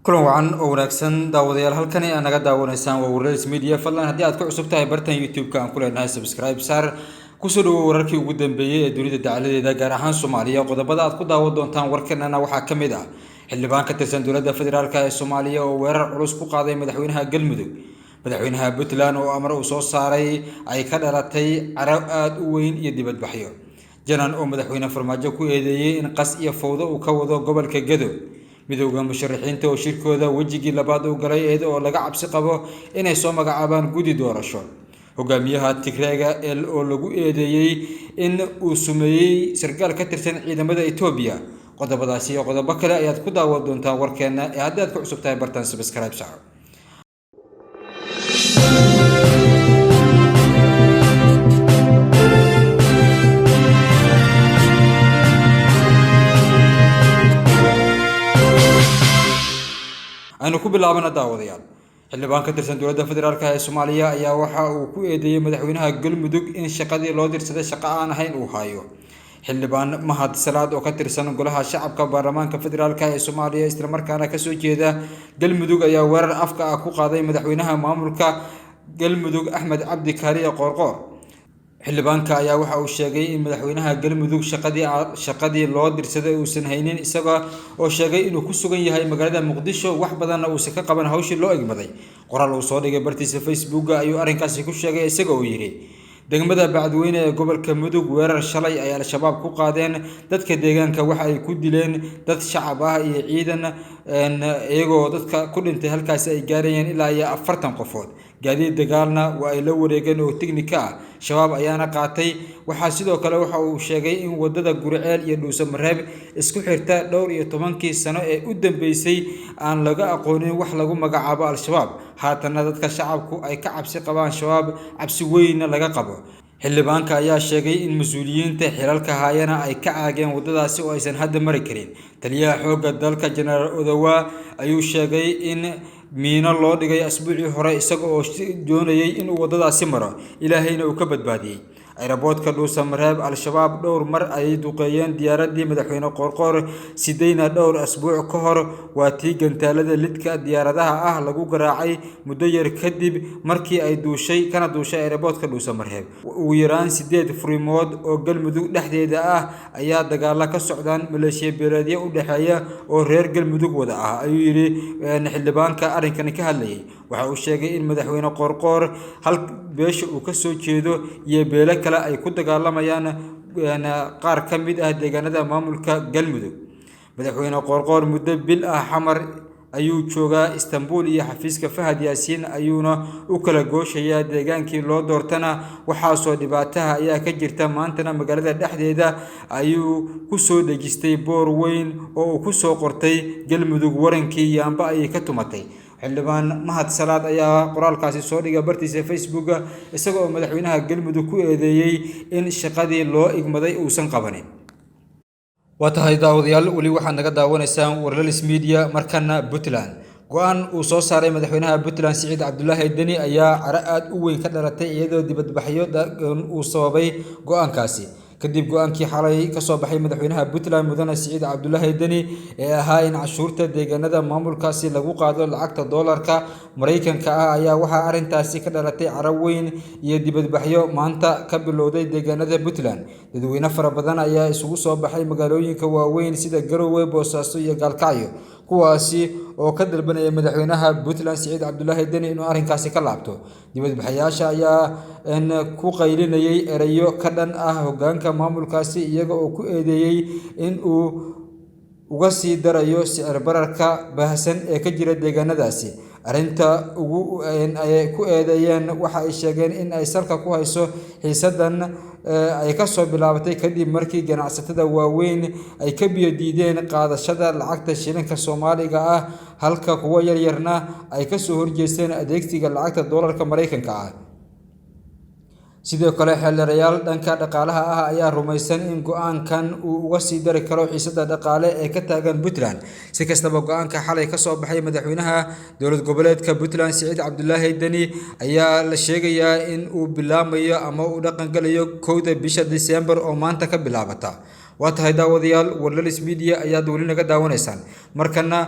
kulan wacan oo wanaagsan daawadayaal halkani aad naga daawanaysaan waa Warley's Media fadlan haddii aad ku cusub tahay bartan YouTube-ka aan ku leenahay subscribe saar ku soo dhawow wararkii ugu dambeeyay ee dunida dacaladeeda gaar ahaan Soomaaliya qodobada aad ku daawan doontaan warkanana waxaa ka mid ah xildhibaan ka tirsan dowladda federaalka ee Soomaaliya oo weerar culus ku qaaday madaxweynaha Galmudug madaxweynaha Puntland oo amar uu soo saaray ay ka dhalatay carab aad u weyn iyo dibadbaxyo janan oo madaxweyne farmaajo ku eedeeyay in qas iyo fowdo uu ka wado gobolka Gedo midowga musharaxiinta oo shirkooda wajigii labaad u galay oo laga cabsi qabo inay soo magacaabaan gudi doorasho hogaamiyaha Tigreega oo lagu eedeeyay in uu sumeeyay sarkaal ka tirsan ciidamada Itoobiya qodobadaasi iyo qodobo kale ayaad ku daawan doontaan warkeena ee haddii aad ku cusub tahay bartan subscribe saar aynu ku bilaabana daawadayaal xildhibaan ka tirsan dowladda federaalka ee Soomaaliya ayaa waxa uu ku eedeeyay madaxweynaha Galmudug in shaqadii loo dirsaday shaqo aan ahayn uu hayo xildhibaan Mahad Salaad oo ka tirsan golaha shacabka baarlamaanka federaalka ee Soomaaliya isla markaana ka soo jeeda Galmudug ayaa weerar afka ah ku qaaday madaxweynaha maamulka Galmudug Axmed Cabdi Kaariye Qoorqoor xildhibaanka ayaa waxa uu sheegay in madaxweynaha Galmudug shaqadii loo dirsaday uusan haynin isaga oo sheegay inuu ku sugan yahay magaalada Muqdisho wax badan oo ka qaban hawshii loo egmaday qoraal uu soo dhigay bartiisa Facebook ayuu arrinkaasi ku sheegay isaga oo yiri degmada Bacadweyne ee gobolka Mudug weerar shalay ay al-shabaab ku qaadeen dadka deegaanka waxa ay ku dileen dad shacab ah iyo ciidan iyagoo dadka ku dhintay halkaas ay gaarayeen ilaa 40 qofood gaadiid dagaalna waa ay la wareegeen oo tignika ah shabaab ayaana qaatay waxa sidoo kale waxa uu sheegay in wadada Guriceel iyo Dhuuso Mareeb isku xirta dhowr iyo 10 sano ee u dambeysay aan laga aqoonin wax lagu magacaabo al-shabaab haatana dadka shacabku ay ka cabsi qabaan shabaab cabsi weyn laga qabo xildhibaanka ayaa sheegay in mas'uuliyiinta xilalka hayana ay ka caageen wadadaasi oo aysan hadda mari karin taliyaha xoogga dalka General Odawa ayuu sheegay in miino loo dhigay asbuucii hore isaga oo doonayay in uu wadadaasi maro ilaahayna uu ka badbaadiyay aeroboortka Dhuuso Mareeb al-shabaab dhowr mar ay duqeeyeen diyaaradii madaxweyne Qoorqoor sidayna dhowr asbuuc ka hor waa tii gantaalada lidka diyaaradaha ah lagu garaacay muddo yar kadib markii ay duushay aeroboortka Dhuuso Mareeb ugu yaraan 8 furimood oo Galmudug dhexdeeda ah ayaa dagaal ka socdaan maleeshiya beeleedyo u dhaxeeya oo reer Galmudug wada ah ayuu yiri xildhibaanka arrinkan ka hadlayay waxa uu sheegay in madaxweyne Qoorqoor hal beesha uu ka soo jeedo iyo beelo kale ay ku dagaalamayaan qaar ka mid ah deegaanada maamulka Galmudug madaxweyne Qoorqoor muddo bil ah xamar ayuu joogaa Istanbul iyo xafiiska Fahad Yaasiin ayuuna u kala gooshayaa deegaankii loo doortana waxa soo dhibaataha ayaa ka jirta maantana magaalada dhexdeeda ayuu ku soo dhagistay boor weyn oo uu ku soo qortay Galmudug warankii yaamba ay ka tumatay xildhibaan Mahad Salaad ayaa qoraalkaasi soo dhigay bartiisa Facebook isaga oo madaxweynaha Galmudug ku eedeeyay in shaqadii loo igmaday uusan qabanin watahay daawadayaal wali waxaad naga daawanaysaan Warley's Media markana Puntland go'aan uu soo saaray madaxweynaha Puntland Siciid Cabdullaahi Deni ayaa cara aad u weyn ka dhalatay iyadoo dibadbaxyo uu sababay go'aankaasi kadib go'aankii xalay ka soo baxay madaxweynaha Puntland mudane Siciid Cabdullaahi Deni ee ahaa in cashuurta deegaanada maamulkaasi lagu qaado lacagta doolarka Mareykanka ah ayaa waxa arintaasi ka dhalatay carab weyn iyo dibadbaxyo maanta ka bilowday deegaanada Puntland dadweyne fara badan ayaa isugu soo baxay magaalooyinka waaweyn sida Garowe Boosaaso iyo Gaalkacyo kuwaasi oo ka dalbanaya madaxweynaha Puntland Siciid Cabdullaahi Deni inuu arrinkaasi ka laabto dibadbaxayaasha ayaa ku qaylinayay erayo ka dhan ah hoggaanka maamulkaasi iyaga oo ku eedeeyay in uu uga sii darayo sicir bararka baahsan ee ka jira deegaanadaasi arinta ugu ay ku eedeeyeen waxa ay sheegeen in ay salka ku hayso xiisadan ay ka soo bilaabatay kadib markii ganacsatada waaweyn ay ka biyo diideen qaadashada lacagta shilinka Soomaaliga ah halka kuwa yaryarna ay ka soo horjeesteen adeegsiga lacagta doolarka Mareykanka ah sidoo kale xeelarayaal dhanka dhaqaalaha ah ayaa rumaysan in go'aankan uu uga sii dari karo xiisada dhaqaale ee ka taagan Puntland si kastaba go'aanka xalay ka soo baxay madaxweynaha dowlad goboleedka Puntland Siciid Cabdullaahi Deni ayaa la sheegayaa in uu bilaamayo ama uu dhaqan galayo 1 bisha December oo maanta ka bilaabata waa tahay daawadayaal Walalis Media ayaad weli naga daawanaysaan markana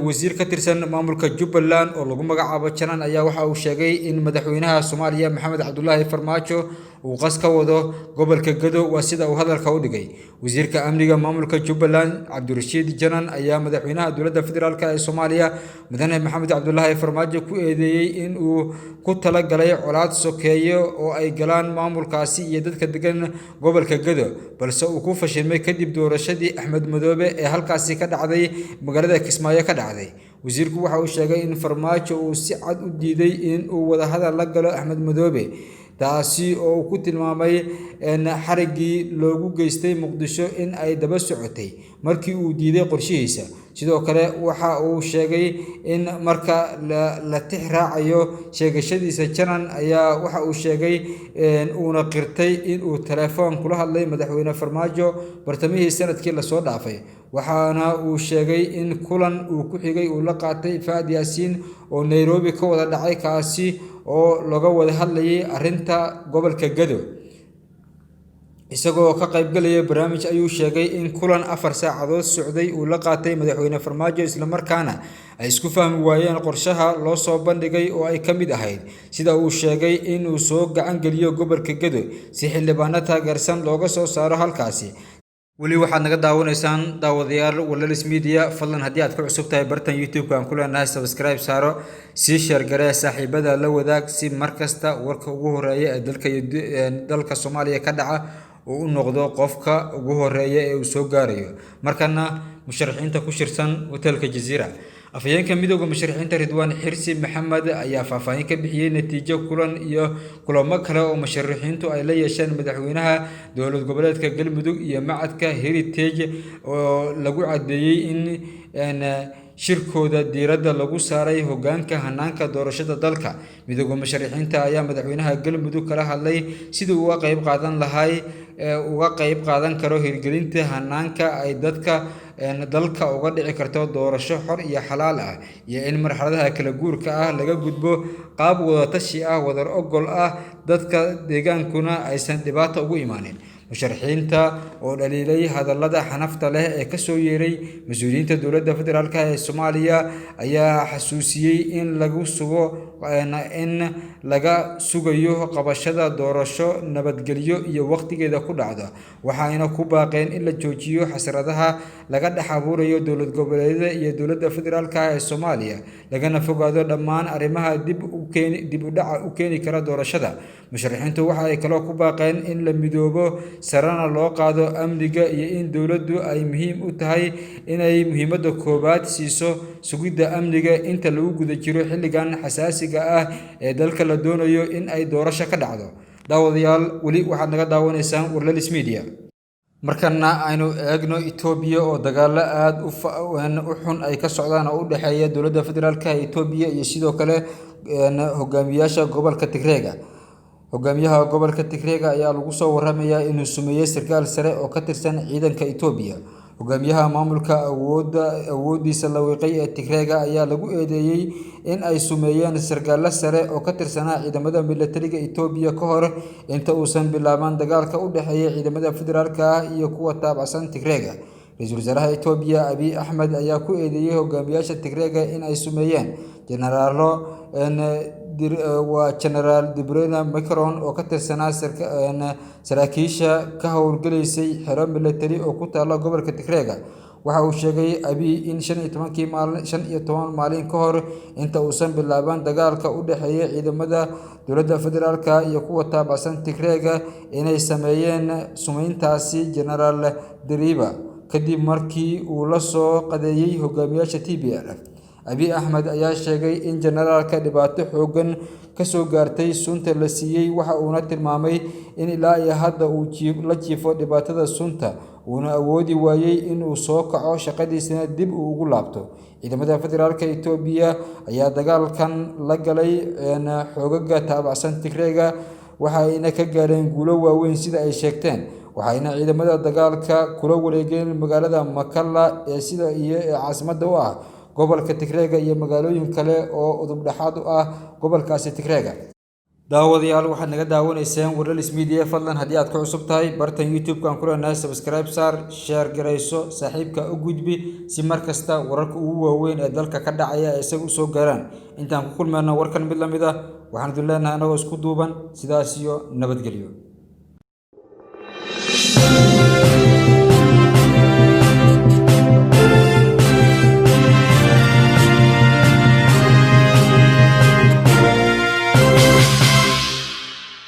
wasiir ka tirsan maamulka Jubbaland oo lagu magacaabo Janan ayaa waxa uu sheegay in madaxweynaha Soomaaliya Maxamed Cabdullaahi Farmaajo uu qas ka wado gobolka Gado waa sida uu hadalka u dhigay wasiirka amniga maamulka Jubbaland Cabdirashiid Janan ayaa madaxweynaha dowladda federaalka ee Soomaaliya mudane Maxamed Cabdullaahi Farmaajo ku eedeeyay in uu ku tala galay colaad sokeeyo oo ay galaan maamulkaasi iyo dadka degan gobolka Gado balse uu ku fashilmay kadib doorashadii Axmed Madoobe ee halkaasi ka dhacday magaalada Kismaayo ka dhacday wasiirku waxa uu sheegay in Farmaajo uu si cad u diiday in uu wada hadal la galo Axmed Madoobe taasi oo uu ku tilmaamay in xarigii loogu geystay Muqdisho in ay daba socotay markii uu diiday qorshihiisa sidoo kale waxa uu sheegay in marka la tixraacayo sheegashadiisa Janan ayaa waxa uu sheegay uuna qirtay in uu telefoon kula hadlay madaxweyne Farmaajo bartamihii sanadkii la soo dhaafay waxaana uu sheegay in kulan uu ku xigay uu la qaatay Faad Yaasiin oo Nairobi ka wada dhacay kaasi oo laga wada hadlayay arinta gobolka Gado isagoo ka qayb galaya barnaamij ayuu sheegay in kulan 4 saacadood socday uu la qaatay madaxweyne Farmaajo isla markaana ay isku fahmi waayeen qorshaha loo soo bandhigay oo ay ka mid ahayd sida uu sheegay in uu soo gacan geliyo gobolka Gado si xildhibaano taageersan looga soo saaro halkaasi weli waxaad naga daawanaysaan daawadayaal Walalis Media fadlan haddii aad ku cusub tahay bartan YouTube-ka aan ku leenahay subscribe saaro si share garee saaxiibada la wadaag si markasta warka ugu horeeya ee dalka Soomaaliya ka dhaca oo u noqdo qofka ugu horeeya ee uu soo gaarayo markana musharaxiinta ku shirsan hotelka Jazeera afayeenka midowga musharaxiinta Ridwaan Xirsi Maxamed ayaa faahfaahin ka bixiyay natiijo kulan iyo kulamo kale oo musharaxiintu ay la yeesheen madaxweynaha dowlad goboleedka Galmudug iyo macadka Heritage oo lagu cadeeyay in shirkooda diiradda lagu saaray hoggaanka hanaanka doorashada dalka midowga musharaxiinta ayaa madaxweynaha Galmudug kala hadlay sidii uu uga qayb qaadan karo hirgelinta hanaanka ay dalka uga dhici karto doorasho xor iyo xalaal ah iyo in marxaladaha kala guurka ah laga gudbo qaab wada tashi ah wadar ogol ah dadka deegaankuna aysan dhibaato ugu imaanin musharaxiinta oo dhaliilay hadallada xanafta leh ee ka soo yeeray mas'uuliyiinta dowladda federaalka ee Soomaaliya ayaa xasuusiyay in laga sugayo qabashada doorasho nabadgelyo iyo waqtigeeda ku dhacdo waxaana ku baaqeen in la joojiyo xasradaha laga dhex abuurayo dowlad goboleedyada iyo dowladda federaalka ee Soomaaliya lagana fogaado dhammaan arrimaha dib u dhaca u keeni kara doorashada musharaxiintu waxa ay kale ku baaqeen in la midoobo sarana loo qaado amniga iyo in dowladdu ay muhiim u tahay inay muhiimadda koobaad siiso sugidda amniga inta lagu guda jiro xilligan xasaasiga ah ee dalka la doonayo in ay doorasho ka dhacdo daawadayaal weli waxaad naga daawanaysaan Walalis Media markana aynu eegno Itoobiya oo dagaalo aad u xun ay ka socdaan oo u dhaxeeya dowladda federaalka ee Itoobiya iyo sidoo kale hogaamiyaasha gobolka Tigreega hogaamiyaha gobolka Tigreega ayaa lagu soo waramayaa inuu sumeeyay sarkaal sare oo ka tirsan ciidanka Itoobiya hogaamiyaha maamulka awoodiisa la wiiqay ee Tigreega ayaa lagu eedeeyay in ay sumeeyeen sarkaal sare oo ka tirsanaa ciidamada militariga Itoobiya ka hor inta uusan bilaaban dagaalka u dhaxeeya ciidamada federaalka iyo kuwa taabacsan Tigreega ra'iisul wasaaraha Itoobiya Abiy Ahmed ayaa ku eedeeyay hogaamiyaasha Tigreega in ay sumeeyeen General Debrena Macron oo ka tirsanaa saraakiisha ka howlgalaysay xero militari oo ku taala gobolka Tigreega waxa uu sheegay Abiy in 15 maalin ka hor inta uusan bilaaban dagaalka u dhaxeeya ciidamada dowladda federaalka iyo kuwa taabacsan Tigreega inay sameeyeen sumeyntaasi General Deriba kadib markii uu la soo qadeeyay hogaamiyaasha TPLF Abiy Ahmed ayaa sheegay in generaalka dhibaato xoogan ka soo gaartay sunta la siiyay waxa uu tilmaamay in ilaa iyo hadda uu la jiifo dhibaatada sunta uuna awoodi waayay in uu soo kaco shaqadiisana dib ugu laabto ciidamada federaalka Itoobiya ayaa dagaalkan la galay xoogaga taabacsan Tigreega waxayna ka gaareen guulo waaweyn sida ay sheegteen waxayna ciidamada dagaalka kula wareegeen magaalada Makalla ee sida iyo caasimadda u ah gobolka Tigreega iyo magaalooyin kale oo udub dhaxaad u ah gobolkaasi Tigreega daawadayaal waxaad naga daawanaysaan Warlalis Media fadlan haddii aad ku cusub tahay bartan YouTube-kan ku leenahay subscribe saar share garayso saaxiibka u gudbi si markasta wararka ugu waaweyn ee dalka ka dhacaya ay isagu soo gaaraan intaan ku kulmayno warkan mid lamid ah waxaan idin leenahay anagoo isku duuban sidaas iyo nabadgelyo